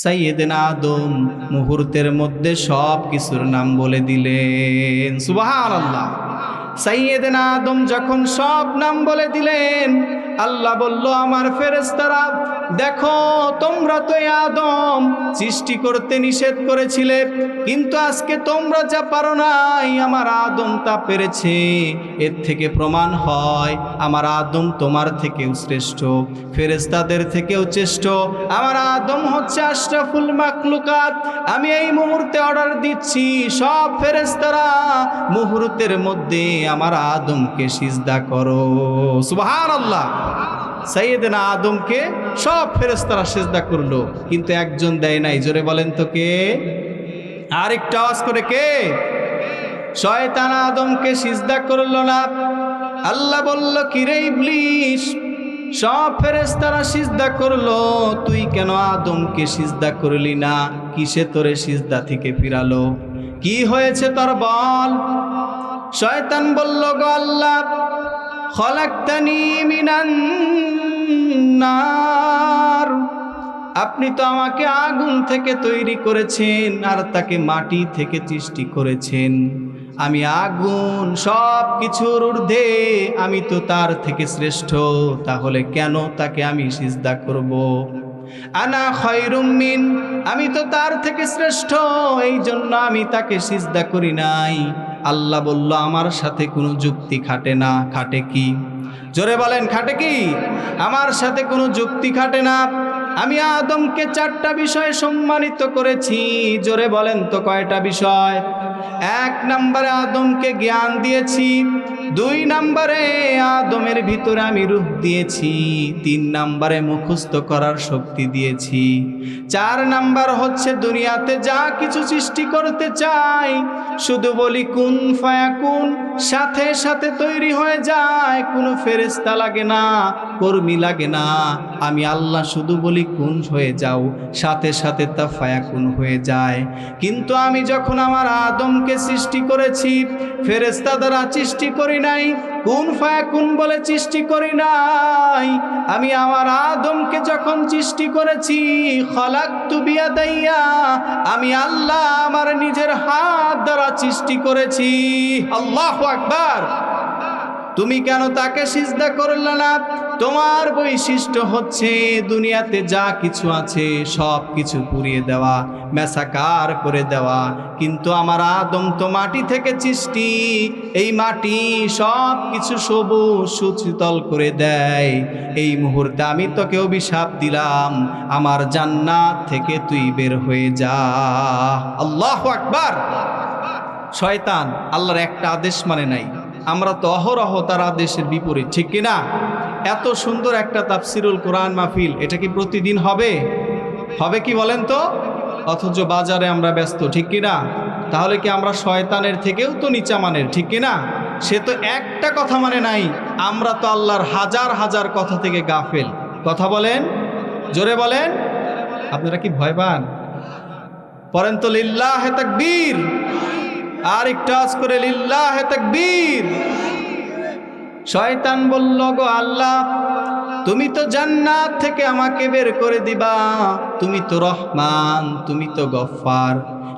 সাইয়েদনা আদম মুহূর্তের মধ্যে সব কিছুর নাম বলে দিলেন। সুবহানাল্লাহ। সাইয়েদনা আদম যখন সব নাম বলে দিলেন, আল্লাহ বলল, আমার ফেরেশতারা দেখো, তোমরা তো আদম সৃষ্টি করতে নিষেধ করেছিলে, কিন্তু আজকে তোমরা যা পারো নাই আমার আদম তা পেরেছে। এর থেকে প্রমাণ হয় আমার আদম তোমার থেকেও শ্রেষ্ঠ, ফেরেশতাদের থেকেও শ্রেষ্ঠ। আমার আদম হচ্ছে আশরাফুল মাখলুকাত। আমি এই মুহূর্তে অর্ডার দিচ্ছি, সব ফেরেশতারা মুহূর্তের মধ্যে আমার আদমকে সিজদা করো। সুবহানাল্লাহ। সাইয়েদনা আদমকে সব ফেরেশতারা সিজদা করলো, কিন্তু একজন দেয় নাই। জোরে বলেন তো কে? আরেকটা আওয়াজ করে কে? শয়তান আদমকে সিজদা করলো না। আল্লাহ বলল, কিরে ইবলিস, সব ফেরেশতারা সিজদা করলো, তুই কেন আদমকে সিজদা করলি না? কিসে তোরে সিজদা থেকে ফিরালো? কি হয়েছে তোর বল? শয়তান বলল, গো আল্লাহ, খলাকতানি মিনান নার, আপনি তো আমাকে আগুন থেকে তৈরি করেছেন আর তাকে মাটি থেকে সৃষ্টি করেছেন। আমি আগুন, সব কিছুর ঊর্ধ্বে, আমি তো তার থেকে শ্রেষ্ঠ, তাহলে কেন তাকে আমি সিজদা করব? আনা খায়রুম মিন, আমি তো তার থেকে শ্রেষ্ঠ, এই জন্য আমি তাকে সিজদা করি নাই। আল্লাহ বলল, আমার সাথে কোনো যুক্তি খাটে না। খাটে কি? জোরে বলেন, খাটে কি? আমার সাথে কোনো যুক্তি খাটে না। আমি আদমকে 4টা বিষয়ে সম্মানিত করেছি। জোরে বলেন তো কয়টা বিষয়? 1 নম্বরে আদমকে জ্ঞান দিয়েছি, 2 নম্বরে আদমের ভিতরে আমি রূহ দিয়েছি, 3 নম্বরে মুখস্থ করার শক্তি দিয়েছি, 4 নাম্বার হচ্ছে দুনিয়াতে যা কিছু সৃষ্টি করতে চাই শুধু বলি কুন ফায়াকুন, সাথে সাথে তৈরি হয়ে যায়। কোনো ফেরেশতা লাগে না, কর্মী লাগে না। আমি আল্লাহ শুধু বলি কুন হয়ে যাও, সাথে সাথে তা ফায়াকুন হয়ে যায়। কিন্তু আমি যখন আমার আদমকে সৃষ্টি করেছি, ফেরেশতা দ্বারা সৃষ্টি করি নাই, কুন ফায়াকুন বলে সৃষ্টি করি নাই। আমি আমার আদমকে যখন সৃষ্টি করেছি, খলাকতু বিয়াদাইয়া, আমি আল্লাহ আমার নিজের হাত দ্বারা সৃষ্টি করেছি। আল্লাহু আকবার। তুমি কেন তাকে সিজদা করলে না? তোমার বৈশিষ্ট্য হচ্ছে দুনিয়াতে যা কিছু আছে সব কিছু পুড়িয়ে দেওয়া, মেসাকার করে দেওয়া। কিন্তু আমার আদম তো মাটি থেকে সৃষ্টি, এই মাটি সব কিছু সবুজ সুশীতল করে দেয়। এই মুহূর্তে আমি তোকে অভিশাপ দিলাম, আমার জান্নাত থেকে তুই বের হয়ে যা। আল্লাহু আকবার। শয়তান আল্লাহর একটা আদেশ মানে নাই। আমরা তো অহরহ তার আদেশের বিপরীত, ঠিক কিনা? এত সুন্দর একটা তাফসিরুল কোরআন মাহফিল, এটা কি প্রতিদিন হবে? হবে কি বলেন তো? অথচ বাজারে আমরা ব্যস্ত, ঠিক কিনা? তাহলে কি আমরা শয়তানের থেকেও তো নিচা মানের, ঠিক কিনা? সে তো একটা কথা মানে নাই, আমরা তো আল্লাহর হাজার হাজার কথা থেকে গাফেল। কথা বলেন, জোরে বলেন। আপনারা কি ভয় পান? পড়েন তো লিল্লাহে তাকবীর। আর একটু আওয়াজ করে লিল্লাহে তাকবীর। শয়তান বলল, গো আল্লাহ, তুমি তো জান্নাত থেকে আমাকে বের করে দিবা, তুমি তো রহমান, তুমি তো গফফার।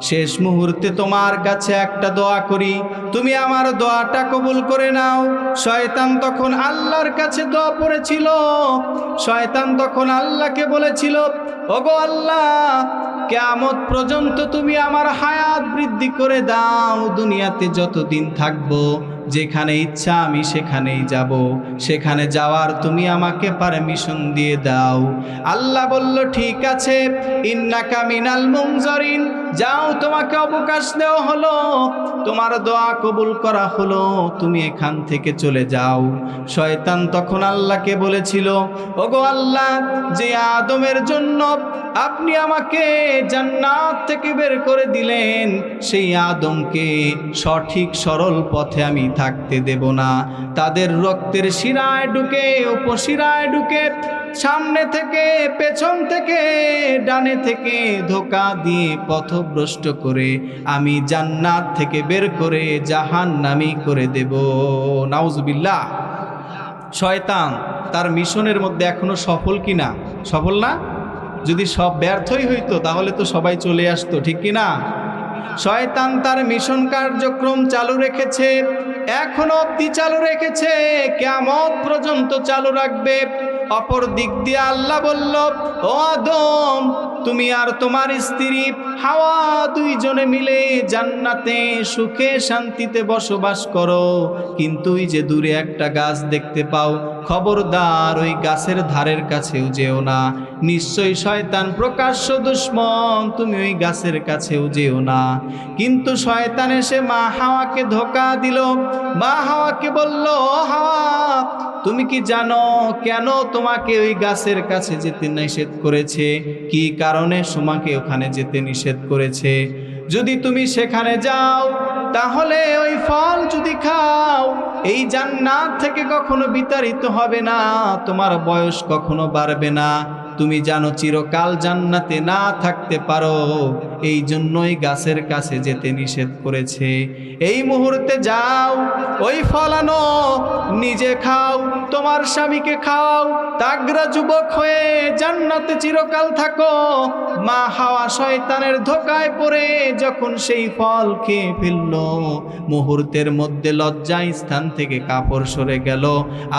শেষ মুহূর্তে তোমার কাছে একটা দোয়া করি, তুমি আমার দোয়াটা কবুল করে নাও। শয়তান তখন আল্লাহর কাছে দোয়া পড়েছিল। শয়তান তখন আল্লাহকে বলেছিল, ওগো আল্লাহ, কিয়ামত পর্যন্ত তুমি আমার হায়াত বৃদ্ধি করে দাও। দুনিয়াতে যতদিন থাকবো, যেখানে ইচ্ছা আমি সেখানেই যাব, সেখানে যাওয়ার তুমি আমাকে পারমিশন দিয়ে দাও। আল্লাহ বলল, ঠিক আছে, ইন্নাকা মিনাল মুনজারিন, যাও, তোমাকে অবকাশ দেওয়া হলো, তোমার দোয়া কবুল করা হলো, তুমি এখান থেকে চলে যাও। শয়তান তখন আল্লাহকে বলেছিল, ওগো আল্লাহ, যে আদমের জন্য আপনি আমাকে জান্নাত থেকে বের করে দিলেন, সেই আদমকে সঠিক সরল পথে আমি থাকতে দেব না। তাদের রক্তের শিরায় ঢুকে, উপশিরায় ঢুকে, সামনে থেকে, পেছন থেকে, ডানে থেকে ধোঁকা দিয়ে পথভ্রষ্ট করে আমি জান্নাত থেকে বের করে জাহান্নামী করে দেব। নাউজুবিল্লাহ। শয়তান তার মিশনের মধ্যে এখনো সফল কিনা? সফল না? যদি সব ব্যর্থই হইতো তাহলে তো সবাই চলে আসতো, ঠিক কি না? শয়তান তার মিশন কার্যক্রম চালু রেখেছে, এখনো অবধি চালু রেখেছে, কিয়ামত পর্যন্ত চালু রাখবে। অপর দিক দিয়ে আল্লাহ বলল, ও আদম, তুমি আর তোমার স্ত্রী হাওয়া দুইজনে মিলে জান্নাতে সুখে শান্তিতে বসবাস করো, কিন্তু ওই যে দূরে একটা গাছ দেখতে পাও, খবরদার ওই গাছের ধারের কাছেও যেও না। নিশ্চয়ই শয়তান প্রকাশ্য দুশমন, তুমি ওই গাছের কাছেও যেও না। কিন্তু শয়তান এসে মা হাওয়াকে ধোঁকা দিল। মা হাওয়াকে বলল, হাওয়া, তুমি কি জানো কেন তোমাকে ওই গাছের কাছে যেতে নিষেধ করেছে? কি কারণে তোমাকে ওখানে যেতে নিষেধ করেছে? যদি তুমি সেখানে যাও, তাহলে ওই ফল যদি খাও, এই জান্নাত থেকে কখনো বিতাড়িত হবে না, তোমার বয়স কখনো বাড়বে না, তুমি জানো চিরকাল জান্নাতে না থাকতে পারো, এই জন্যই গাছের কাছে যেতে নিষেধ করেছে। এই মুহূর্তে যাও, ওই ফল আনো, নিজে খাও, তোমার স্বামীকে খাও, তাগড়া যুবক হয়ে জান্নাতে চিরকাল থাকো। মা হাওয়া শয়তানের ধোঁকায় পড়ে যখন সেই ফল খেয়ে ফেলল, মুহূর্তের মধ্যে লজ্জায় স্থান থেকে কাপড় সরে গেল।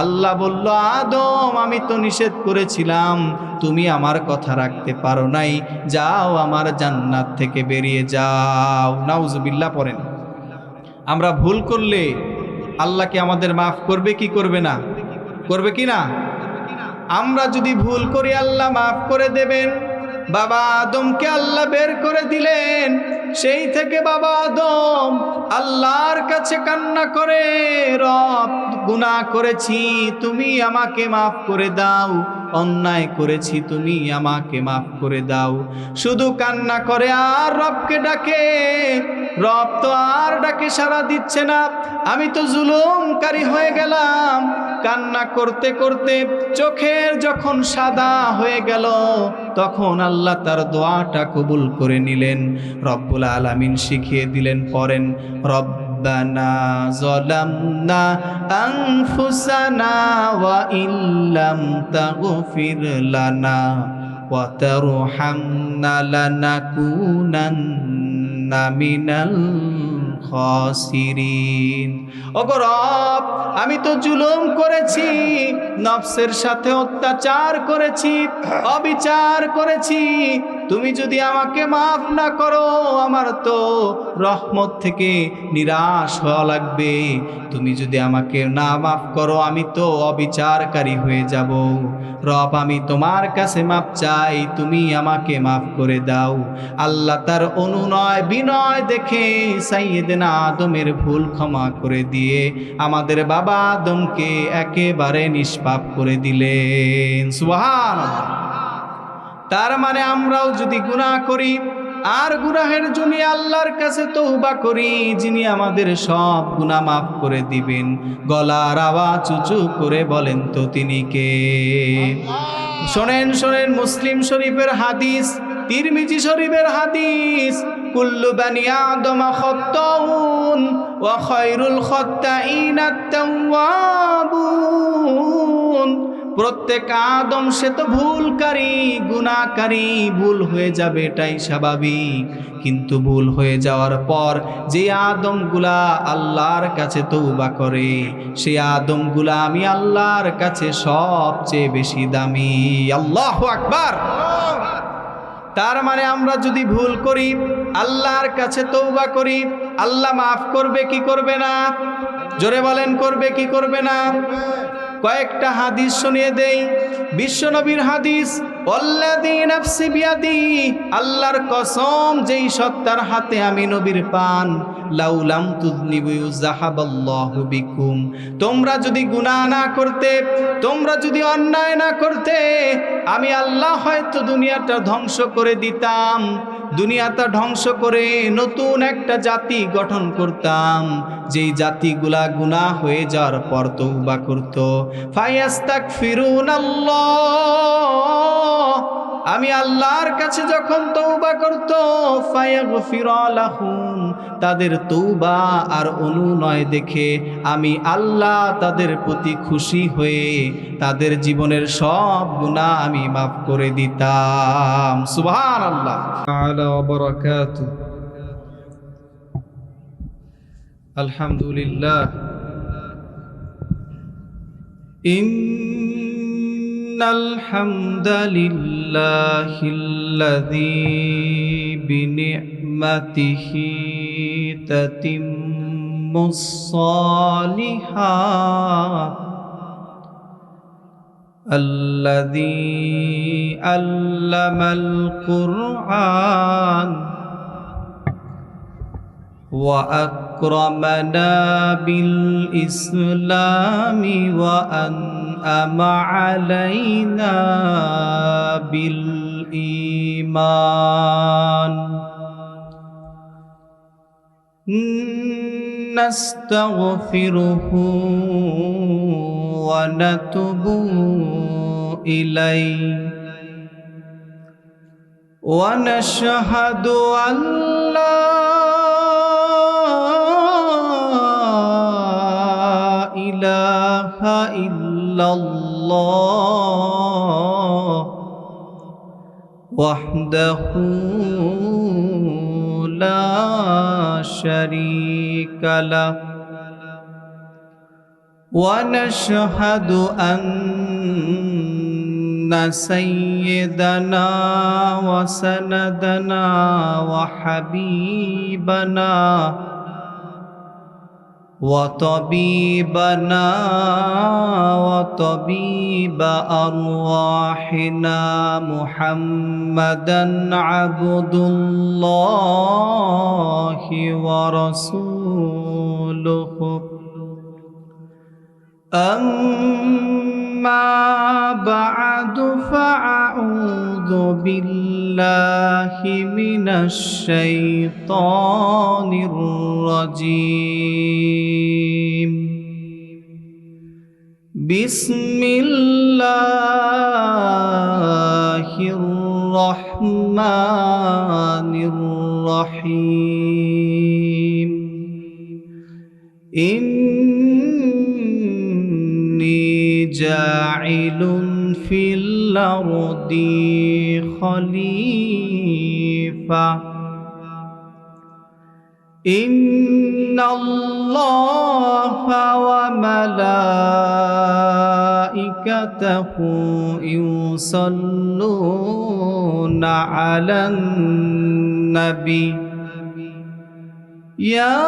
আল্লাহ বলল, আদম, আমি তো নিষেধ করেছিলাম, তুমি আমার কথা রাখতে পারো নাই, যাও আমার জান্নাত থেকে বেরিয়ে যাও। নাউজুবিল্লাহ পড়েন। আমরা ভুল করলে আল্লাহ কি আমাদের মাফ করবে কি করবে না? করবে কি না? আমরা যদি ভুল করি আল্লাহ মাফ করে দেবেন। বাবা আদমকে আল্লাহ বের করে দিলেন, সেই থেকে বাবা আদম আল্লাহর কাছে কান্না করে, রব, গুনাহ করেছি, তুমি আমাকে মাফ করে দাও, অন্যায় করেছি, তুমি আমাকে মাফ করে দাও। শুধু কান্না করে আর রবকে ডাকে। রব তো আর ডাকে সাড়া দিচ্ছে না, আমি তো জুলুমকারী হয়ে গেলাম। কান্না করতে করতে চোখের যখন সাদা হয়ে গেল, তখন আল্লাহ তার দোয়াটা কবুল করে নিলেন। রব্বুল আলামিন শিখিয়ে দিলেন, পড়েন, রব্বানা যালামনা আনফুসানা ওয়া ইল্লাম তাগফির লানা ওয়া তারহামনা লানাকুনান্না মিনাল খাসিরিন। ওগো রব, আমি তো জুলুম করেছি, নফসের সাথে অত্যাচার করেছি, অবিচার করেছি। তুমি যদি আমাকে মাফ না করো, আমার তো রহমত থেকে নিরাশ হওয়া লাগবে। তুমি যদি আমাকে না মাফ করো, আমি তো অবিচারকারী হয়ে যাব। রব, আমি তোমার কাছে মাফ চাই, তুমি আমাকে মাফ করে দাও। আল্লাহ তার অনুনয় বিনয় দেখে সাইয়েদনা আদমের ভুল ক্ষমা করে দিয়ে আমাদের বাবা আদমকে একেবারে নিষ্পাপ করে দিলেন। সুবহানাল্লাহ। তার মানে আমরাও যদি গুনাহ করি আর গুনাহের জন্য আল্লাহর কাছে তওবা করি, যিনি আমাদের সব গুনাহ মাফ করে দিবেন, গলার আওয়াজ উঁচু করে বলেন তো তিনি কে? শোনেন শোনেন, মুসলিম শরীফের হাদিস, তিরমিজি শরীফের হাদিস, কুল্লু বানি আদম খাত্তাউন ওয়া খায়রুল খাত্তাইনা আত-তাওয়াবুন। প্রত্যেক আদম সে তো ভুলকারী, গুনাহকারী, ভুল হয়ে যাবে, এটাই স্বাভাবিক। কিন্তু ভুল হয়ে যাওয়ার পর যে আদমগুলা আল্লাহর কাছে তওবা করে, সেই আদমগুলা আমি আল্লাহর কাছে সবচেয়ে বেশি দামি। আল্লাহু আকবার। তার মানে আমরা যদি ভুল করি, আল্লাহর কাছে তওবা করি, আল্লাহ মাফ করবে কি করবে না? জোরে বলেন, করবে কি করবে না? কয়েকটা হাদিস শুনিয়ে দেই। বিশ্বনবীর হাদিস, ওয়াল্লাযী নাফসি বিয়াদি, আল্লাহর কসম, যেই সত্তার হাতে আমি নবীর পান, লাউলাম তুযনিবু যাহাবাল্লাহু বিকুম, তোমরা যদি গুনাহ না করতে, তোমরা যদি অন্যায় না করতে, আমি আল্লাহ হয়তো দুনিয়াটা ধ্বংস করে দিতাম। দুনিয়াটা ধ্বংস করে নতুন একটা জাতি গঠন করতাম, যেই জাতিগুলা গুনাহ হয়ে যাওয়ার পর তওবা করত। ফায়াস্তাগফিরুনাল্লাহ, আমি আল্লাহর কাছে যখন তওবা করত, ফায়াগফিরু লাহুম, তাদের তওবা আর অনুনয় দেখে আমি আল্লাহ তাদের প্রতি খুশি হয়ে তাদের জীবনের সব গুনাহ আমি মাফ করে দিতাম। সুবহানাল্লাহ তাআলা ওয়া বারাকাতুহু। আলহামদুলিল্লাহ। ইন্নাল হামদালিল্লাহিল্লাযী বিনি'মাতিহি তাতিম্মুস সালিহাত আল্লাযী আল্লামাল কুরআন وأكرمنا بالإسلام وأنعم علينا بالإيمان نستغفره ونتوب إليه ونشهد أن لا إله إلا الله وحده لا شريك له ونشهد أن سيدنا وسندنا وحبيبنا وطبيبنا وطبيب أرواحنا محمدا عبد الله ورسوله أما بعد فأعوذ بالله من الشيطان الرجيم بسم الله الرحمن الرحيم جاعل في الأرض خليفة إن الله وملائكته يصلون على النبي يا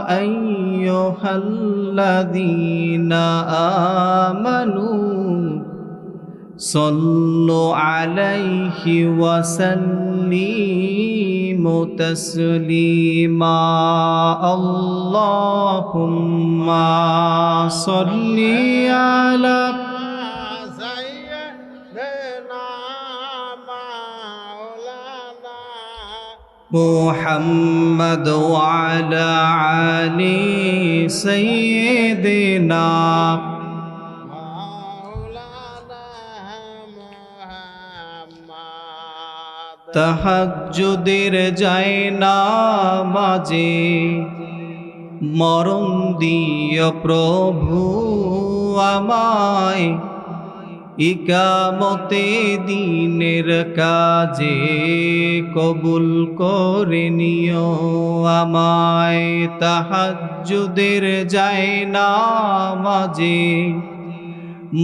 أيها الذين آمنوا صلوا عليه وسلموا تسليما اللهم صل على محمد وعلى آل سيدنا তাহাজ্জুদের যায় না মাঝে মরণ দিও প্রভু আমায় ইকামতে দিনের কাজে কবুল করে নিও আমায় তাহাজ্জুদের যায় না মাঝে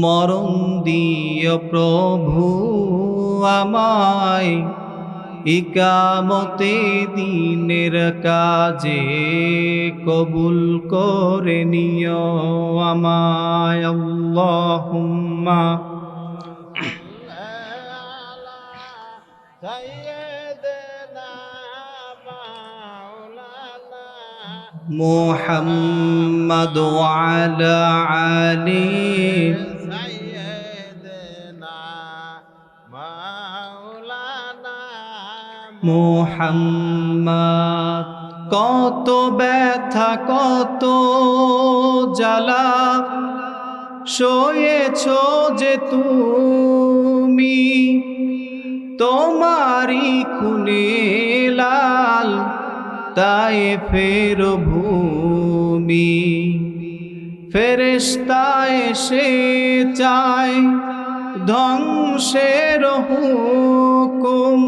মরণ দিও প্রভু আমায় ইকামতে দিনের কাজে কবুল করে নিও আমায় আল্লাহুম্মা মুহাম্মদ ওয়া আলা আলি মুহাম্মদ কত ব্যথা কত জ্বালা সয়েছো যে তুমি তোমার বাড়ি খুনে লাল তায়েফের ভূমি, ফেরেশতা এসে চায় ধ্বংসের হুকুম,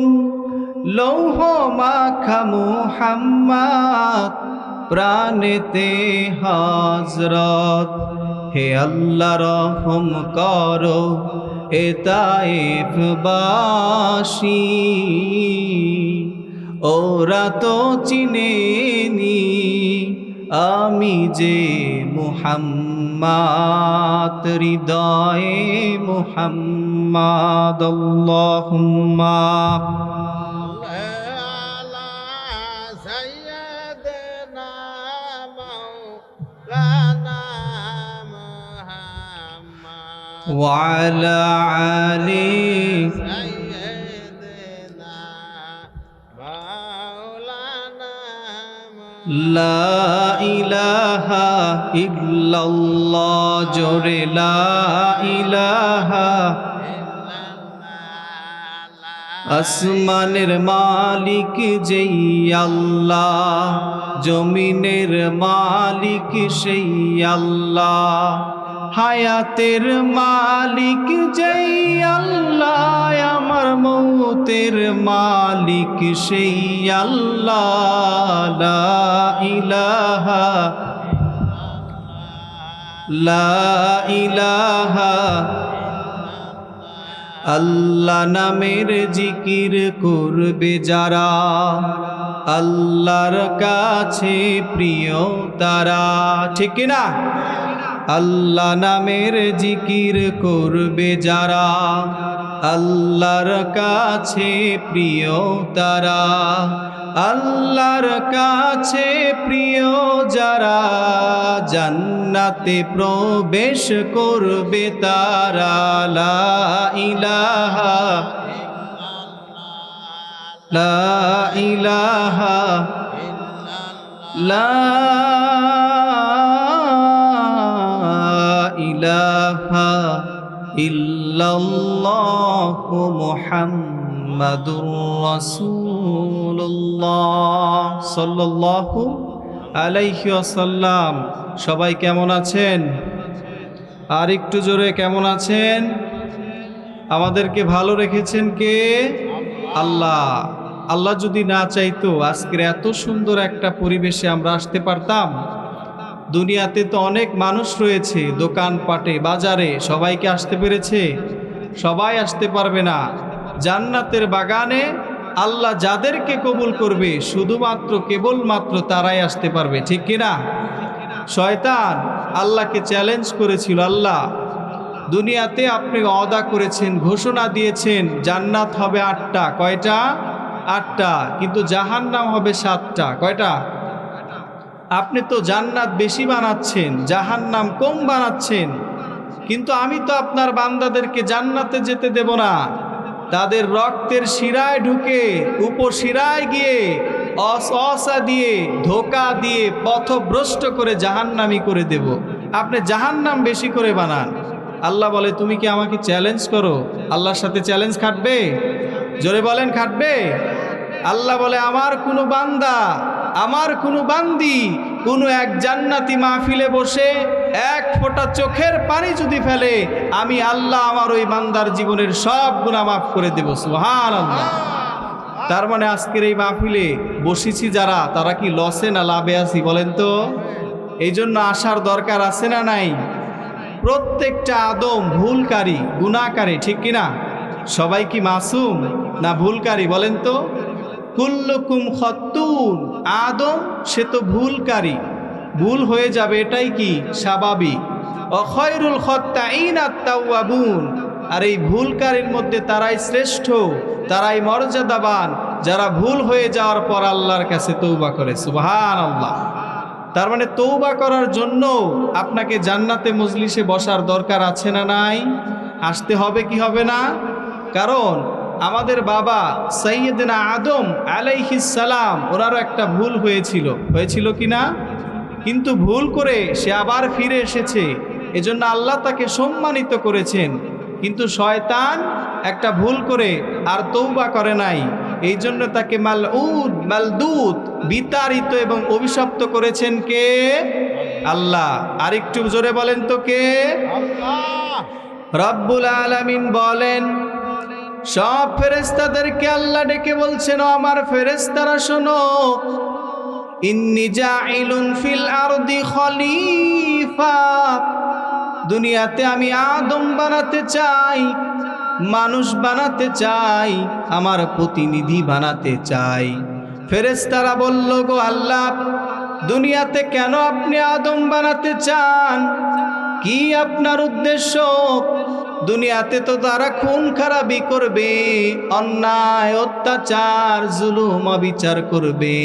লৌহ মাখা মুহাম্মদ প্রাণেতে হযরত, হে আল্লাহ রহম করো এ তায়েফবাসী, ওরা তো চিনেনি আমি যে মুহাম্মদ, হৃদয়ে মুহাম্মদ। আল্লাহুম্মা وعلى علي لا إله إلا الله জোরে লা ইলাহা, আসমানের মালিক যেই আল্লাহ, জমিনের মালিক সেই আল্লাহ, হায়াতের মালিক যেই আল্লাহ, আমার মৌতের মালিক সেই আল্লাহ। লা ইলাহা লা ইলাহা, আল্লাহ নামের জিকির করবে যারা, আল্লাহর কাছে প্রিয় তারা, ঠিক না? আল্লাহ নামের জিকির করবে যারা, আল্লাহর কাছে প্রিয় তারা, আল্লাহর কাছে প্রিয় যারা, জান্নাতে প্রবেশ করবে তারা। লা ইলাহা লা ইলাহা লা ইলাহা ইল্লাল্লাহু মুহাম্মাদুর রাসূলুল্লাহ সাল্লাল্লাহু আলাইহি ওয়াসাল্লাম। সবাই কেমন আছেন? আর একটু জোরে কেমন আছেন? আমাদেরকে ভালো রেখেছেন কে? আল্লাহ। আল্লাহ যদি না চাইতো আজকের এত সুন্দর একটা পরিবেশে আমরা আসতে পারতাম? দুনিয়াতে তো অনেক মানুষ রয়েছে, দোকানপাটে বাজারে, সবাইকে আসতে পেরেছে? সবাই আসতে পারবে না। জান্নাতের বাগানে আল্লাহ যাদেরকে কবুল করবে শুধুমাত্র কেবলমাত্র তারাই আসতে পারবে, ঠিক কিনা? শয়তান আল্লাহকে চ্যালেঞ্জ করেছিল, আল্লাহ দুনিয়াতে আপনি ওয়াদা করেছেন, ঘোষণা দিয়েছেন জান্নাত হবে 8টা। কয়টা? 8টা। কিন্তু জাহান্নাম হবে 7টা। কয়টা? আপনি তো জান্নাত বেশি বানাচ্ছেন, জাহান্নাম কম বানাচ্ছেন, কিন্তু আমি তো আপনার বান্দাদেরকে জান্নাতে যেতে দেব না। তাদের রক্তের শিরায় ঢুকে উপশিরায় গিয়ে অসা দিয়ে ধোকা দিয়ে পথভ্রষ্ট করে জাহান্নামি করে দেব। আপনি জাহান্নাম বেশি করে বানান। আল্লাহ বলে তুমি কি আমাকে চ্যালেঞ্জ করো? আল্লাহর সাথে চ্যালেঞ্জ খাটবে? জোরে বলেন, খাটবে? আল্লাহ বলে আমার কোনো বান্দা, আমার কোনো বান্দি কোনো এক জান্নাতি মাহফিলে বসে এক ফোঁটা চোখের পানি যদি ফেলে, আমি আল্লাহ আমার ওই বান্দার জীবনের সব গুনাহ মাফ করে দেব। সুবহানাল্লাহ। তার মানে আজকের এই মাহফিলে বসেছি যারা, তারা কি লসে না লাভে আছি বলেন তো? এই জন্য আসার দরকার আছে না নাই? প্রত্যেকটা আদম ভুলকারী, গুনাহকারী, ঠিক কিনা? সবাই কি মাসুম না ভুলকারী বলেন তো? কুল্লুকুম খাত্তুন, আদম সে তো ভুলকারী, ভুল হয়ে যাবে, এটাই কি স্বাভাবিক। খায়রুল খাত্তাইন আত-তাওয়াবুন, আর এই ভুলকারীর মধ্যে তারাই শ্রেষ্ঠ, তারাই মর্যাদাবান যারা ভুল হয়ে যাওয়ার পর আল্লাহর কাছে তওবা করে। সুবহানাল্লাহ। তার মানে তওবা করার জন্য আপনাকে জান্নাতে মজলিসে বসার দরকার আছে না নাই? আসতে হবে কি হবে না? কারণ আমাদের বাবা সাইয়েদনা আদম আলাইহিস সালাম, ওনারও একটা ভুল হয়েছিল কি না? কিন্তু ভুল করে সে আবার ফিরে এসেছে, এজন্য আল্লাহ তাকে সম্মানিত করেছেন। কিন্তু শয়তান একটা ভুল করে আর তওবা করে নাই, এই জন্য তাকে মালউন মালদুত বিতাড়িত এবং অভিশপ্ত করেছেন কে? আল্লাহ। আরেকটু জোরে বলেন তো কে? আল্লাহ। রব্বুল আলামিন বলেন, সব ফেরেশতাদেরকে আল্লাহ ডেকে বলছেন, ও আমার ফেরেশতারা শোনো, ইন্নী জাইলুন ফিল আরদি খলিফা, দুনিয়াতে আমি আদম বানাতে চাই, মানুষ বানাতে চাই, আমার প্রতিনিধি বানাতে চাই। ফেরেশতারা বলল, গো আল্লাহ, দুনিয়াতে কেন আপনি আদম বানাতে চান? কি আপনার উদ্দেশ্য? দুনিয়াতে তো তারা খুন খারাপি করবে, অন্যায় অত্যাচার জুলুম অবিচার করবে,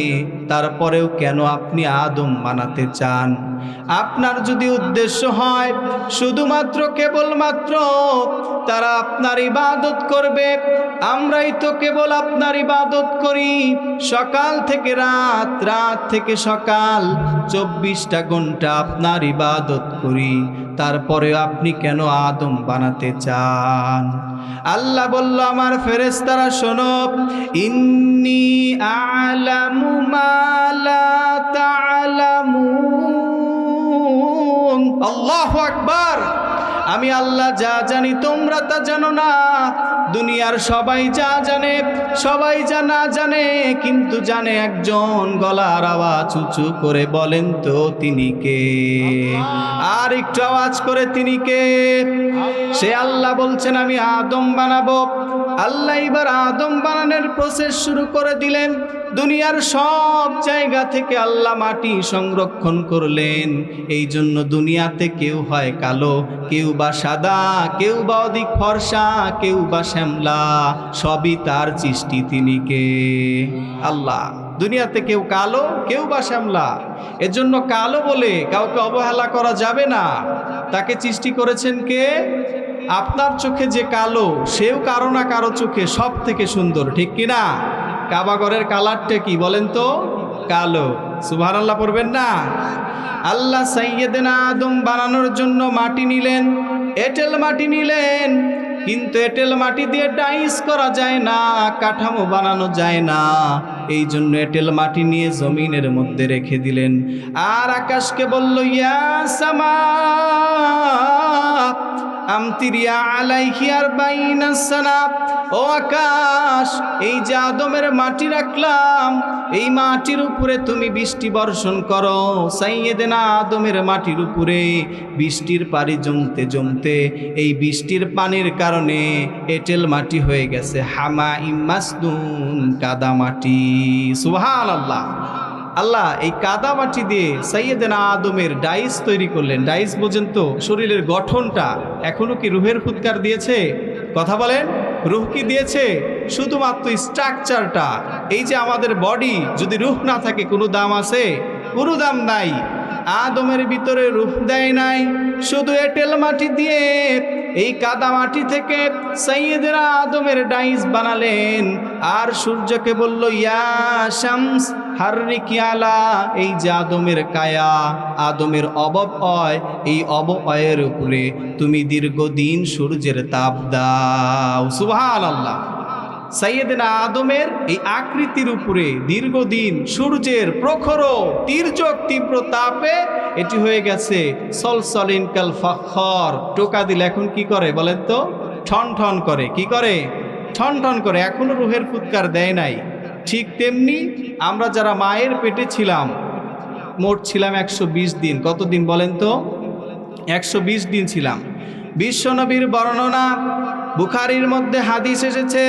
তারপরেও কেন আপনি আদম বানাতে চান? আপনার যদি উদ্দেশ্য হয় শুধুমাত্র কেবলমাত্র তারা আপনার ইবাদত করবে, আমরাই তো কেবল আপনার ইবাদত করি সকাল থেকে রাত, রাত থেকে সকাল, 24টা ঘন্টা আপনার ইবাদত করি, তারপরে আপনি কেন আদম বানাতে চান? আল্লাহ বলল, আমার ফেরেশতারা শোনো, ইন্নী আ'লামু মা লা তা'লামুন। আল্লাহু আকবার। আমি আল্লাহ যা জানি তোমরা তা জানো না। দুনিয়ার সবাই যা জানে, সবাই যা না জানে, কিন্তু জানে একজন। গলার আওয়াজ উঁচু করে বলেন তো তিনি কে? আর একটু আওয়াজ করে তিনি কে? সে আল্লাহ বলছেন, আমি আদম বানাবো। আল্লাহ এবার আদম বানানোর প্রসেস শুরু করে দিলেন। দুনিয়ার সব জায়গা থেকে আল্লাহ মাটি সংরক্ষণ করলেন। এই জন্য দুনিয়াতে কেউ হয় কালো, কেউ বা সাদা, কেউ বা অধিক ফর্সা, কেউ বা শ্যামলা, সবই তার সৃষ্টি। তিনি কে? আল্লাহ। দুনিয়াতে কেউ কালো, কেউ বা শ্যামলা, এজন্য কালো বলে কাউকে অবহেলা করা যাবে না। তাকে সৃষ্টি করেছেন কে? আপনার চোখে যে কালো, সেও কারো না কারো চোখে সব থেকে সুন্দর, ঠিক কিনা? কাবাগরের কালারটা কি বলেন তো? কালো। সুবহানাল্লাহ পড়বেন না? আল্লাহ সাইয়েদনা আদম বানানোর জন্য মাটি নিলেন, এঁটেল মাটি নিলেন, কিন্তু এঁটেল মাটি দিয়ে ডাইস করা যায় না, কাঠামো বানানো যায় না। এই জন্য এঁটেল মাটি নিয়ে জমিনের মধ্যে রেখে দিলেন। আর আকাশকে বলল, ইয়া সামা আমতিরিয়া আলাইহি আরবাইনা সানা। ও আকাশ, এই যে আদমের মাটি রাখলাম, এই মাটির উপরে তুমি বৃষ্টি বর্ষণ করো। সাইয়েদেনা আদমের মাটির উপরে বৃষ্টির পানি জমতে জমতে এই বৃষ্টির পানির কারণে এঁটেল মাটি হয়ে গেছে হামা ইমাসনুন, কাদা মাটি। সুবহানাল্লাহ। আল্লাহ এই কাদা মাটি দিয়ে সাইয়েদেনা আদমের ডাইস তৈরি করলেন। ডাইস বোঝেন তো? শরীরের গঠনটা। এখনো কি রুহের ফুৎকার দিয়েছে? কথা বলেন, রুহ কি দিয়েছে? শুধুমাত্র স্ট্রাকচারটা। এই যে আমাদের বডি, যদি রুহ না থাকে কোনো দাম আছে? কোনো দাম নাই। আদমের ভিতরে রুহ দেয় নাই, শুধু এঁটেল মাটি দিয়ে এই কাদা মাটি থেকে সাইয়েদেনা আদমের ডাইস বানালেন। আর সূর্যকে বলল, ইয়া শামস হাররিকি আলা, এই যে আদমের কায়া, আদমের অবয়ব, এই অবয়বের উপরে তুমি দীর্ঘদিন সূর্যের তাপ দাও। সুবহানাল্লাহ। সাইয়েদেনা আদমের এই আকৃতির উপরে দীর্ঘদিন সূর্যের প্রখর তির্যক তীব্র তাপে এটি হয়ে গেছে সলসলিন কাল ফাখর। টোকা দিলে এখন কি করে বলেন তো? ঠন ঠন করে। কি করে? ঠন ঠন করে। এখনো রুহের ফুৎকার দেয় নাই। ঠিক তেমনি আমরা যারা মায়ের পেটে ছিলাম, মোট ছিলাম 120 দিন। কতদিন বলেন তো? 120 দিন ছিলাম। বিশ্বনবীর বর্ণনা, বুখারীর মধ্যে হাদিস এসেছে,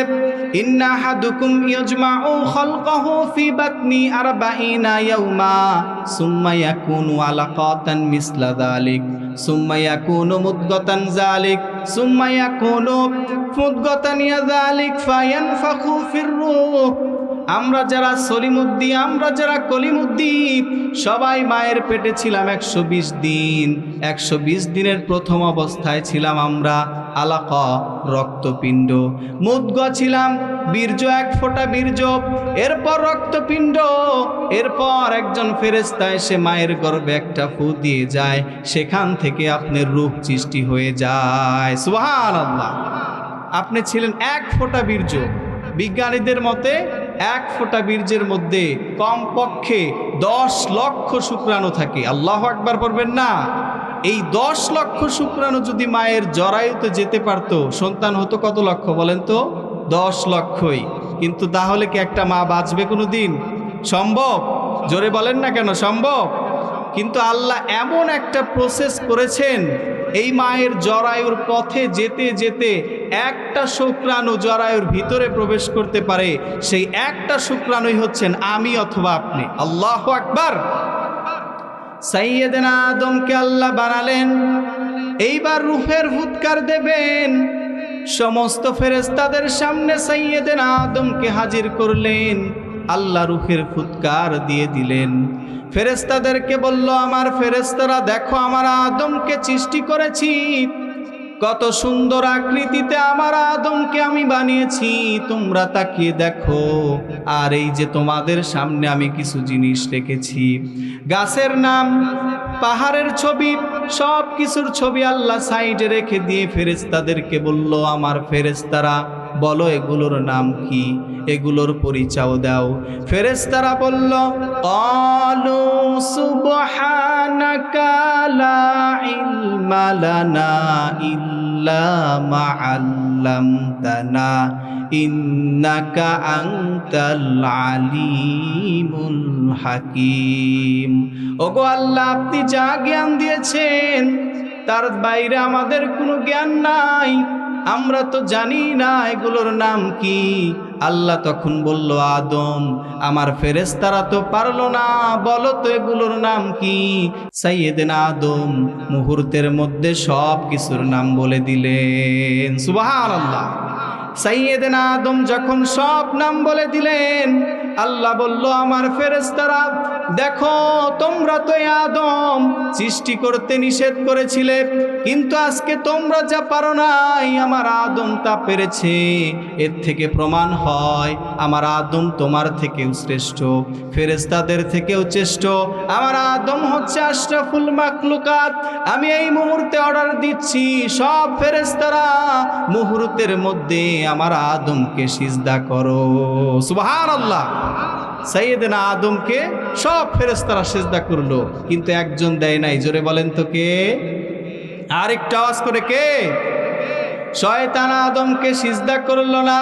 ইন্না আহাদুকুম ইয়াজমাউ খালকাহু ফি বাতনি 40 ইয়াওমা সুম্মা ইয়াকুনু আলাকাতান মিসলা যালিক সুম্মা ইয়াকুনু মুদগাতান যালিক সুম্মা ইয়াকুনু মুদগাতান যালিক ফায়ানফাখু ফির রূহ। আমরা যারা সলিমুদ্দিন, আমরা যারা কলিমুদ্দিন, সবাই মায়ের পেটে ছিলাম 120 দিন। 120 দিনের প্রথম অবস্থায় ছিলাম আমরা আলাকা, রক্তপিণ্ড। মুদগা ছিলাম বীর্য, 1 ফোঁটা বীর্য। এরপর রক্তপিণ্ড। এরপর একজন ফেরেশতা এসে মায়ের গর্ভে একটা ফু দিয়ে যায়, সেখান থেকে আপনার রূহ সৃষ্টি হয়ে যায়। সুবহানাল্লাহ। আপনি ছিলেন 1 ফোঁটা বীর্য, বিজ্ঞানীদের মতে এক ফোঁটা বীর্যের মধ্যে কমপক্ষে 10 লক্ষ শুক্রাণু থাকে। আল্লাহু আকবার পড়বেন না? এই 10 লক্ষ শুক্রাণু যদি মায়ের জরায়ুতে যেতে পারতো, সন্তান হতো কত লক্ষ বলেন তো? 10 লক্ষই। কিন্তু তাহলে কি একটা মা বাঁচবে কোনো দিন? সম্ভব? জোরে বলেন না কেন সম্ভব? কিন্তু আল্লাহ এমন একটা প্রসেস করেছেন, এই মায়ের জরায়ুর পথে যেতে যেতে একটা শুক্রাণু জরায়ুর ভিতরে প্রবেশ করতে পারে। সেই একটা শুক্রাণুই হচ্ছেন আমি অথবা আপনি। আল্লাহু আকবার। সাইয়েদনা আদমকে আল্লাহ বানালেন, এইবার রূহের ফুৎকার দেবেন। সমস্ত ফেরেশতাদের সামনে সাইয়েদনা আদমকে হাজির করলেন। আল্লাহ রূহের ফুৎকার দিয়ে দিলেন। ফেরেশতাদেরকে বলল, আমার ফেরেশতারা দেখো, আমার আদমকে সৃষ্টি করেছি, কত সুন্দর আকৃতিতে আমার আদমকে আমি বানিয়েছি, তোমরা তাকিয়ে দেখো। আর এই যে তোমাদের সামনে আমি কিছু জিনিস রেখেছি, গাছের নাম, পাহাড়ের ছবি, সব কিছুর ছবি আল্লাহ সাইডে রেখে দিয়ে ফেরেশতাদেরকে বলল, আমার ফেরেশতারা বলো এগুলোর নাম কি, এগুলোর পরিচয় দাও। ফেরেশতারা বলল, ক্বালু সুবহানাকা লা ইলমা লানা ইল্লা মা আল্লামতানা ইন্নাকা আনতাল আলিমুল হাকিম। ওগো আল্লাহ, আপনি যা জ্ঞান দিয়েছেন তার বাইরে আমাদের কোনো জ্ঞান নাই, আমরা তো জানি না এগুলোর নাম কি। আল্লাহ তখন বলল, আদম, আমার ফেরেশতারা তো পারলো না, বলো তো এগুলোর নাম কি। সাইয়েদনা আদম মুহূর্তের মধ্যে সব কিছুর নাম বলে দিলেন। সুবহানাল্লাহ। সাইয়েদনা আদম যখন সব নাম বলে দিলেন, আল্লাহ বলল, আমার ফেরেশতারা দেখো, তোমরা তো আদম সৃষ্টি করতে নিষেধ করেছিলে, কিন্তু আজকে তোমরা যা পারো নাই আমার আদম তা পেরেছে। এর থেকে প্রমাণ হয় আমার আদম তোমার থেকেও শ্রেষ্ঠ, ফেরেশতাদের থেকেও শ্রেষ্ঠ। আমার আদম হচ্ছে আশরাফুল মাখলুকাত। আমি এই মুহূর্তে অর্ডার দিচ্ছি, সব ফেরেশতারা মুহূর্তের মধ্যে আমার আদমকে সিজদা করো। সুবহানাল্লাহ। সাইয়েদনা আদমকে সব ফেরেশতারা সিজদা করলো, কিন্তু একজন দেয় নাই। জোরে বলেন তো কে? আরেকটা আওয়াজ করে কে? শয়তান আদমকে সিজদা করলো না।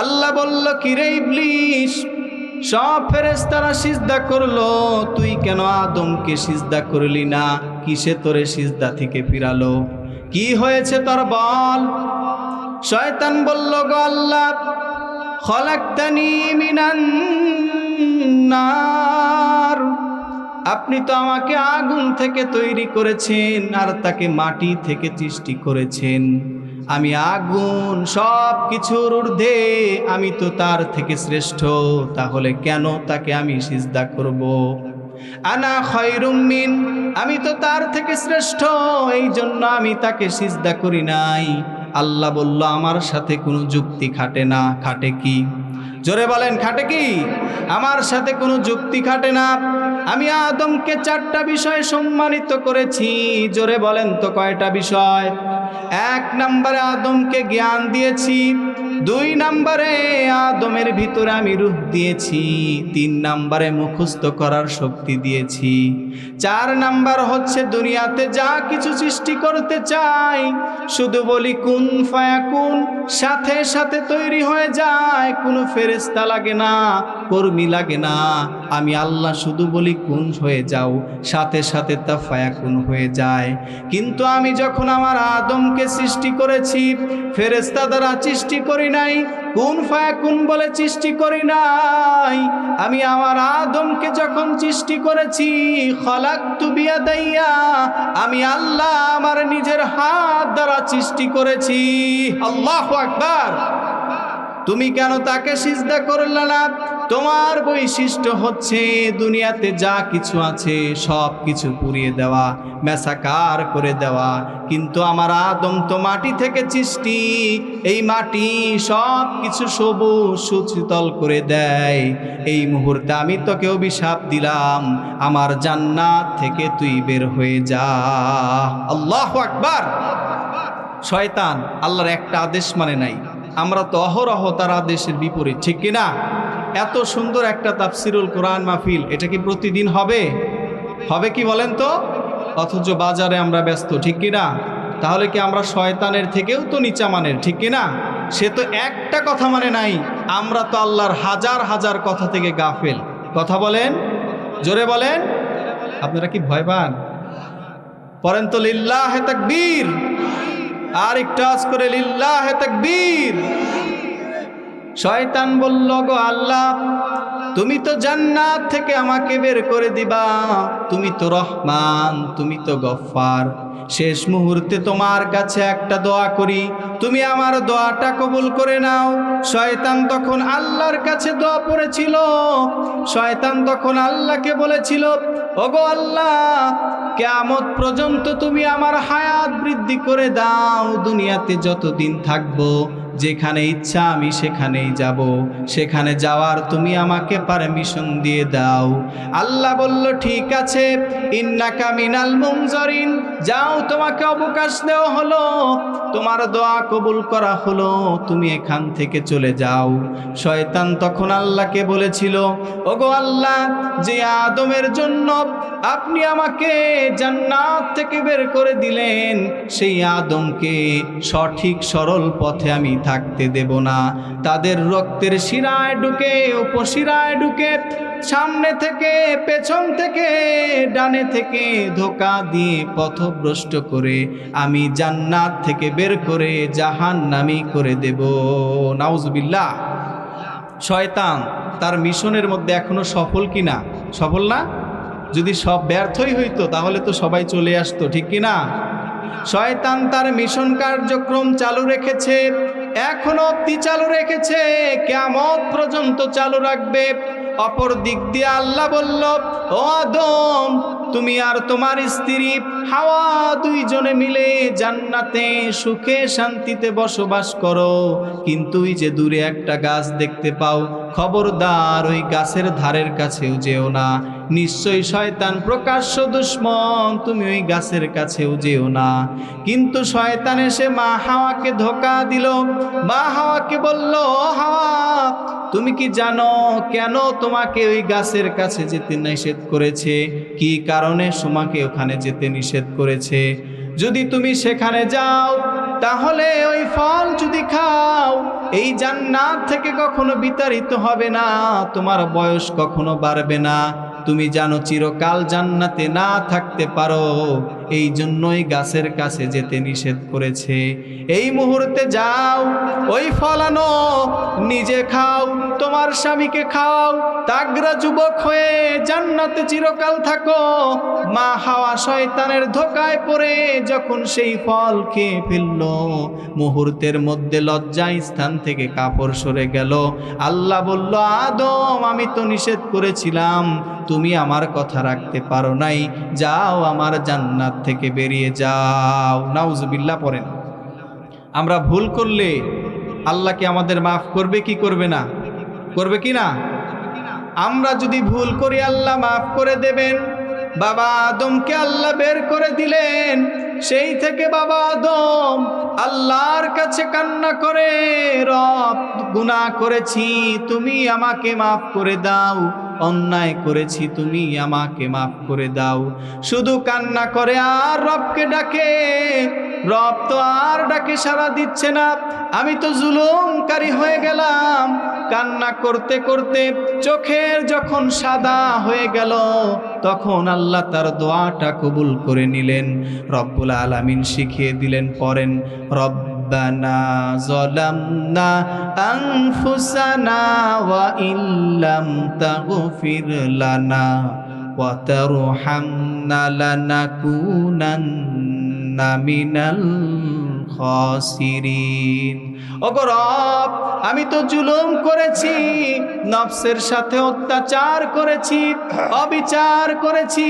আল্লাহ বলল, কিরে ইবলিস, সব ফেরেশতারা সিজদা করলো, তুই কেন আদমকে সিজদা করলি না? কিসে তোরে সিজদা থেকে ফিরালো? কি হয়েছে তোর বল? শয়তান বলল, গো আল্লাহ, খলাকতানি মিনান নার, আপনি তো আমাকে আগুন থেকে তৈরি করেছেন আর তাকে মাটি থেকে সৃষ্টি করেছেন। আমি আগুন, সব কিছুর ঊর্ধ্বে, আমি তো তার থেকে শ্রেষ্ঠ, তাহলে কেন তাকে আমি সিজদা করব? আনা খায়রুম মিন, আমি তো তার থেকে শ্রেষ্ঠ, এই জন্য আমি তাকে সিজদা করি নাই। আল্লাহ বলল, আমার সাথে কোনো যুক্তি খাটে না। খাটে কি? জোরে বলেন, খাটে কি? আমার সাথে কোনো যুক্তি খাটে না। আমি আদমকে 4টা বিষয় সম্মানিত করেছি। জোরে বলেন তো কয়টা বিষয়? 1 নম্বরে আদমকে জ্ঞান দিয়েছি, 2 নম্বরে আদমের ভিতরে আমি রূহ দিয়েছি, 3 নম্বরে মুখস্থ করার শক্তি দিয়েছি, 4 নাম্বার হচ্ছে দুনিয়াতে যা কিছু সৃষ্টি করতে চাই শুধু বলি কুন ফায়াকুন, সাথে সাথে তৈরি হয়ে যায়। কোনো ফেরেশতা লাগে না, কর্মী লাগে না। আমি আল্লাহ শুধু বলি কুন হয়ে যাও, সাথে সাথে তা ফায়াকুন হয়ে যায়। কিন্তু আমি যখন আমার আদমকে সৃষ্টি করেছি, ফেরেশতা দ্বারা সৃষ্টি করি নাই, কুন ফায়াকুন বলে সৃষ্টি করি নাই। আমি আমার আদমকে যখন সৃষ্টি করেছি, খলাকতু বিয়াদাইয়া, আমি আল্লাহ আমার নিজের হাত দ্বারা সৃষ্টি করেছি। আল্লাহু আকবার। তুমি কেন তাকে সিজদা করলে না? তোমার বৈশিষ্ট্য হচ্ছে দুনিয়াতে যা কিছু আছে সব কিছু পুড়িয়ে দেওয়া, মেসাকার করে দেওয়া। কিন্তু আমার আদম তো মাটি থেকে সৃষ্টি, এই মাটি সব কিছু সবুজ সুশীতল করে দেয়। এই মুহূর্তে আমি তোকে অভিশাপ দিলাম, আমার জান্নাত থেকে তুই বের হয়ে যা। আল্লাহু আকবার। শয়তান আল্লাহর একটা আদেশ মানে নাই। আমরা তো অহরহ তার আদেশের বিপরীত, ঠিক কিনা? এত সুন্দর একটা তাফসিরুল কোরআন মাহফিল, এটা কি প্রতিদিন হবে? হবে কি বলেন তো? অথচ বাজারে আমরা ব্যস্ত, ঠিক কিনা? তাহলে কি আমরা শয়তানের থেকেও তো নিচা মানের, ঠিক কিনা? সে তো একটা কথা মানে নাই, আমরা তো আল্লাহর হাজার হাজার কথা থেকে গাফেল। কথা বলেন, জোরে বলেন। আপনারা কি ভয় পান? পড়েন তো লিল্লাহে তাকবীর, আর একটু আওয়াজ করে লিল্লাহে তাকবীর। শয়তান বলল, গো আল্লাহ, তুমি তো জান্নাত থেকে আমাকে বের করে দিবা, তুমি তো রহমান, তুমি তো গফফার, শেষ মুহূর্তে তোমার কাছে একটা দোয়া করি, তুমি আমার দোয়াটা কবুল করে নাও। শয়তান তখন আল্লাহর কাছে দোয়া পড়েছিল। শয়তান তখন আল্লাহকে বলেছিল, ওগো আল্লাহ, কিয়ামত পর্যন্ত তুমি আমার হায়াত বৃদ্ধি করে দাও, দুনিয়াতে যতদিন থাকবো যেখানে ইচ্ছা আমি সেখানেই যাব, সেখানে যাওয়ার তুমি আমাকে পারমিশন দিয়ে দাও। আল্লাহ বলল, ঠিক আছে, ইন্নাকা মিনাল মুনজারিন, যাও, তোমাকে অবকাশ দেওয়া হলো, তোমার দোয়া কবুল করা হলো, তুমি এখান থেকে চলে যাও। শয়তান তখন আল্লাহকে বলেছিল, ওগো আল্লাহ, যে আদমের জন্য আপনি আমাকে জান্নাত থেকে বের করে দিলেন, সেই আদমকে সঠিক সরল পথে আমি থাকতে দেব না। তাদের রক্তের শিরায় ঢুকে, উপশিরায় ঢুকে, সামনে থেকে, পেছন থেকে, ডানে থেকে ধোঁকা দিয়ে পথভ্রষ্ট করে আমি জান্নাত থেকে বের করে জাহান্নামী করে দেব। নাউজুবিল্লাহ। শয়তান তার মিশনের মধ্যে এখনো সফল কিনা? সফল না? যদি সব ব্যর্থই হইতো তাহলে তো সবাই চলে আসতো, ঠিক কিনা? শয়তান তার মিশন কার্যক্রম চালু রেখেছে, এখনো অব্দি চালু রেখেছে, কিয়ামত পর্যন্ত চালু রাখবে। অপর দিক দিয়ে আল্লাহ বলল, ও আদম, তুমি আর তোমার স্ত্রী হাওয়া দুইজনে মিলে জান্নাতে সুখে শান্তিতে বসবাস করো, কিন্তু ওই যে দূরে একটা গাছ দেখতে পাও, খবরদার ওই গাছের ধারের কাছেও যেও না, নিশ্চয়ই শয়তান প্রকাশ্য দুশমন, তুমি ওই গাছের কাছেও যেও না। কিন্তু শয়তান এসে মা হাওয়াকে ধোঁকা দিল। মা হাওয়াকে বলল, হাওয়া, তুমি কি জানো কেন তোমাকে ওই গাছের কাছে যেতে নিষেধ করেছে? কি কারণে তোমাকে ওখানে যেতে নিষেধ করেছে? যদি তুমি সেখানে যাও, তাহলে ওই ফল যদি খাও, এই জান্নাত থেকে কখনো বিতাড়িত হবে না, তোমার বয়স কখনো বাড়বে না, তুমি জানো চিরকাল জান্নাতে না থাকতে পারো, এই জন্যই গাছের কাছে যেতে নিষেধ করেছে। এই মুহূর্তে যাও, ওই ফল আনো, নিজে খাও, তোমার স্বামীকে খাও, তাগড়া যুবক হয়ে জান্নাতে চিরকাল থাকো। মা হাওয়া শয়তানের ধোঁকায় পড়ে যখন সেই ফল খেয়ে ফেলল, মুহূর্তের মধ্যে লজ্জায় স্থান থেকে কাপড় সরে গেল। আল্লাহ বলল, আদম, আমি তো নিষেধ করেছিলাম, তুমি আমার কথা রাখতে পারো নাই, যাও, আমার জান্নাত থেকে বেরিয়ে যাও। নাউজুবিল্লাহ পড়েন। আমরা ভুল করলে আল্লাহ কি আমাদের মাফ করবে কি করবে না? করবে কি না? আমরা যদি ভুল করি আল্লাহ মাফ করে দেবেন। বাবা আদমকে আল্লাহ বের করে দিলেন, সেই থেকে বাবা আদম আল্লাহর কাছে কান্না করে, রব, গুনাহ করেছি, তুমি আমাকে মাফ করে দাও, অন্যায় করেছি, তুমি আমাকে মাফ করে দাও। শুধু কান্না করে আর রবকে ডাকে। রব তো আর ডাকে সাড়া দিচ্ছে না, আমি তো জুলুমকারী হয়ে গেলাম। কান্না করতে করতে চোখের যখন সাদা হয়ে গেল, তখন আল্লাহ তার দোয়াটা কবুল করে নিলেন। রব্বুল আলামিন শিখিয়ে দিলেন, পড়েন, রব্বানা যালামনা আনফুসানা ওয়া ইল্লাম তাগফির লানা ওয়া তারহামনা লানাকুনান্না মিনাল খাসিরিন। ওগো রব, আমি তো জুলুম করেছি, নফসের সাথে অত্যাচার করেছি, অবিচার করেছি,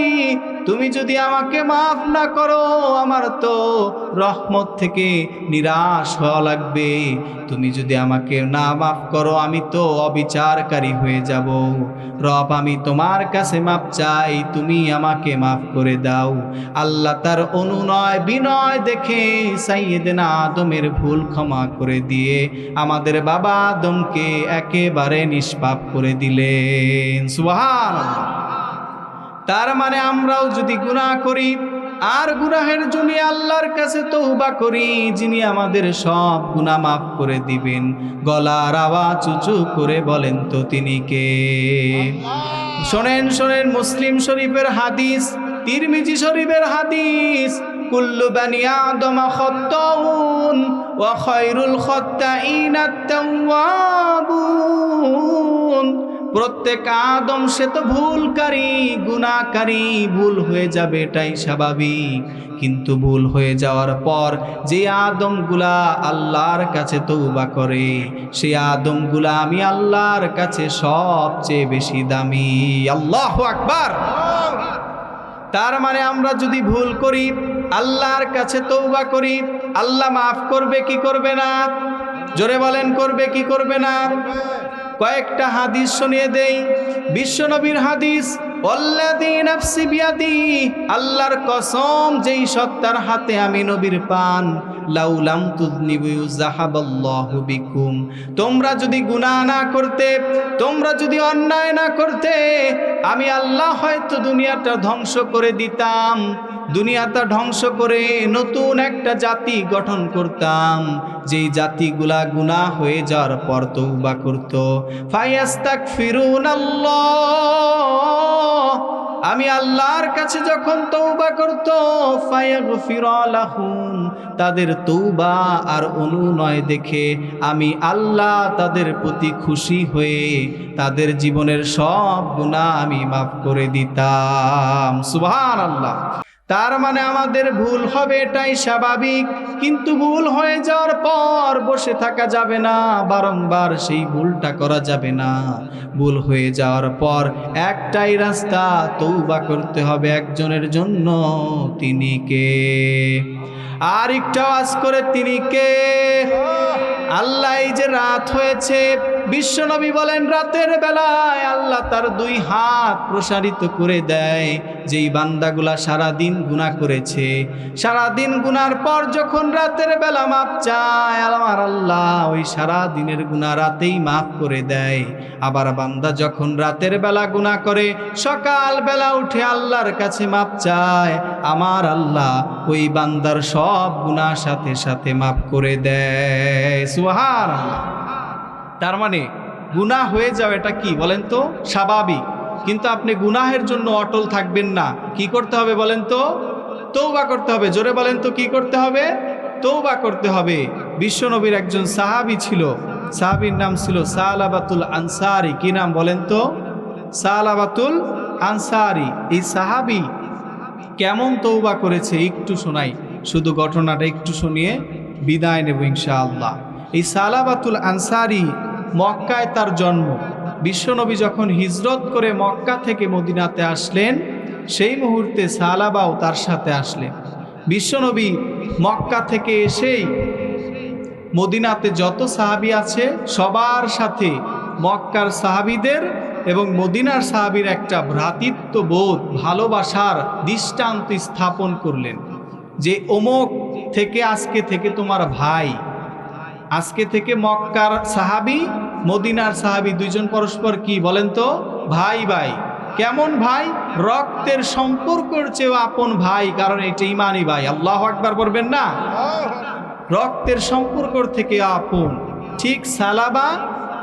তুমি যদি আমাকে মাফ না করো আমার তো রহমত থেকে নিরাশ হওয়া লাগবে। তুমি যদি আমাকে না মাফ করো আমি তো অবিচারকারী হয়ে যাব। রব, আমি তোমার কাছে মাফ চাই, তুমি আমাকে মাফ করে দাও। আল্লাহ তার অনুনয় বিনয় দেখে সাইয়েদনা আদমের ভুল ক্ষমা করে দিয়ে আমাদের বাবা আদমকে একেবারে নিষ্পাপ করে দিলেন। সুবহানাল্লাহ। তার মানে আমরাও যদি গুনাহ করি আর গুনাহের জন্য আল্লাহর কাছে তওবা করি, যিনি আমাদের সব গুনাহ মাফ করে দিবেন, গলার আওয়াজ উঁচু করে বলেন তো তিনি কে? শোনেন শোনেন, মুসলিম শরীফের হাদিস, তিরমিজি শরীফের হাদিস, কুল্লু বানি আদম খাত্তাউন ওয়া খায়রুল খাত্তাইনা আত-তাওয়াবুন। প্রত্যেক আদম সে তো ভুলকারী, গুনাহকারী, ভুল হয়ে যাবে এটাই স্বাভাবিক। কিন্তু ভুল হয়ে যাওয়ার পর যে আদমগুলা আল্লাহর কাছে তওবা করে, সেই আদমগুলা আমি আল্লাহর কাছে সবচেয়ে বেশি দামি। আল্লাহু আকবার। তার মানে আমরা যদি ভুল করি, আল্লাহর কাছে তওবা করি, আল্লাহ মাফ করবে কি করবে না? জোরে বলেন, করবে কি করবে না? কয়েকটা হাদিস শুনিয়ে দেই। বিশ্বনবীর হাদিস, ওয়াল্লাযী নাফসি বিয়াদিহি, আল্লাহর কসম যেই সত্তার হাতে আমি নবীর পান, লাউলাম তুযনিবু যাহাবাল্লাহু বিকুম, তোমরা যদি গুনাহ না করতে, তোমরা যদি অন্যায় না করতে, আমি আল্লাহ হয়তো দুনিয়াটা ধ্বংস করে দিতাম। দুনিয়াটা ধ্বংস করে নতুন একটা জাতি গঠন করতাম, যেই জাতিগুলা গুনাহ হয়ে যাওয়ার পর তওবা করত। ফায়াস্তাগফিরুনাল্লাহ, আমি আল্লাহর কাছে যখন তওবা করত, ফায়াগফির লাহুম, তাদের তওবা আর অনুনয় দেখে আমি আল্লাহ তাদের প্রতি খুশি হয়ে তাদের জীবনের সব গুনাহ আমি মাফ করে দিতাম। সুবহানাল্লাহ। তার মানে আমাদের ভুল হবে এটাই স্বাভাবিক, কিন্তু ভুল হয়ে যাওয়ার পর বসে থাকা যাবে না, বারংবার সেই ভুলটা করা যাবে না। ভুল হয়ে যাওয়ার পর একটাই রাস্তা, তওবা করতে হবে একজনের জন্য, তিনি কে? আর একটু আওয়াজ করে, তিনি কে? আল্লাহ। এই যে রাত হয়েছে, বিশ্বনবী বলেন রাতের বেলায় আল্লাহ তার দুই হাত প্রসারিত করে দেয়। যেই বান্দাগুলা সারাদিন গুনাহ করেছে, সারাদিন গুনার পর যখন রাতের বেলা মাপ চায়, আমার আল্লাহ ওই সারাদিনের গুনাহ রাতেই মাফ করে দেয়। আবার বান্দা যখন রাতের বেলা গুনাহ করে, সকাল বেলা উঠে আল্লাহর কাছে মাপ চায়, আমার আল্লাহ ওই বান্দার সব গুনাহ সাথে সাথে মাফ করে দেয়। সুবহানাল্লাহ। তার মানে গুনাহ হয়ে যাওয়া এটা কি বলেন তো? স্বাভাবিক। কিন্তু আপনি গুনাহের জন্য অটল থাকবেন না। কি করতে হবে বলেন তো? তওবা করতে হবে। জোরে বলেন তো, কি করতে হবে? তওবা করতে হবে। বিশ্বনবীর একজন সাহাবী ছিল, সাহাবীর নাম ছিল সালাবাতুল আনসারী। কি নাম বলেন তো? সালাবাতুল আনসারী। এই সাহাবী কেমন তওবা করেছে একটু শোনাই, শুধু ঘটনাটা একটু শুনিয়ে বিদায় নেব ইনশাআল্লাহ। এই সালাবাতুল আনসারী, মক্কায় তার জন্ম। বিশ্বনবী যখন হিজরত করে মক্কা থেকে মদিনাতে আসলেন, সেই মুহূর্তে সালাবাও তার সাথে আসলেন। বিশ্বনবী মক্কা থেকে এসেই মদিনাতে যত সাহাবী আছে সবার সাথে মক্কার সাহাবীদের এবং মদিনার সাহাবীর একটা ভ্রাতৃত্ববোধ, ভালোবাসার দৃষ্টান্ত স্থাপন করলেন যে অমুক থেকে আজকে থেকে তোমার ভাই। আজকে থেকে মক্কার সাহাবী, মদিনার সাহাবী দুইজন পরস্পর কি বলেন তো? ভাই ভাই। কেমন ভাই? রক্তের সম্পর্কের চেয়েও আপন ভাই, কারণ এটা ইমানি ভাই। আল্লাহু আকবার বলবেন না? রক্তের সম্পর্ক থেকে আপন। ঠিক সালাবা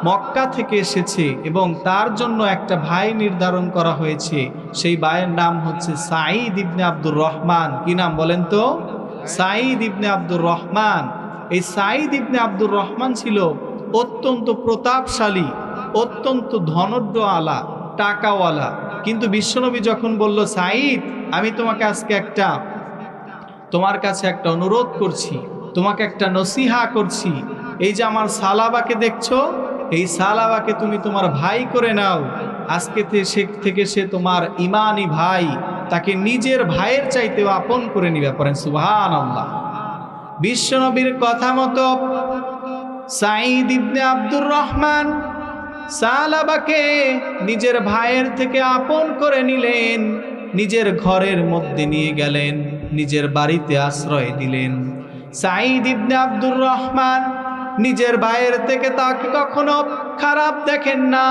মক্কা থেকে এসেছে এবং তার জন্য একটা ভাই নির্ধারণ করা হয়েছে। সেই ভাইয়ের নাম হচ্ছে সাঈদ ইবনে আব্দুর রহমান। কি নাম বলেন তো? সাঈদ ইবনে আব্দুর রহমান। এই সাঈদ ইবনে আব্দুর রহমান ছিল অত্যন্ত প্রতাপশালী, অত্যন্ত ধনঢ্যওয়ালা, টাকাওয়ালা। কিন্তু বিশ্বনবী যখন বলল, সাঈদ আমি তোমাকে আজকে তোমার কাছে একটা অনুরোধ করছি, তোমাকে একটা নসিহা করছি, এই যে আমার সালাবাকে দেখছো, এই সালাবাকে তুমি তোমার ভাই করে নাও। আজকে থেকে সে তোমার ইমানি ভাই, তাকে নিজের ভাইয়ের চাইতেও আপন করে নিবে। পড়েন সুবহানাল্লাহ। বিশ্বনবীর কথা মতো সাঈদ ইবনে আব্দুর রহমান সালাবাকে নিজের ভাইয়ের থেকে আপন করে নিলেন, নিজের ঘরের মধ্যে নিয়ে গেলেন, নিজের বাড়িতে আশ্রয় দিলেন। সাঈদ ইবনে আব্দুর রহমান নিজের ভাইয়ের থেকে তাকে কখনো খারাপ দেখেন না।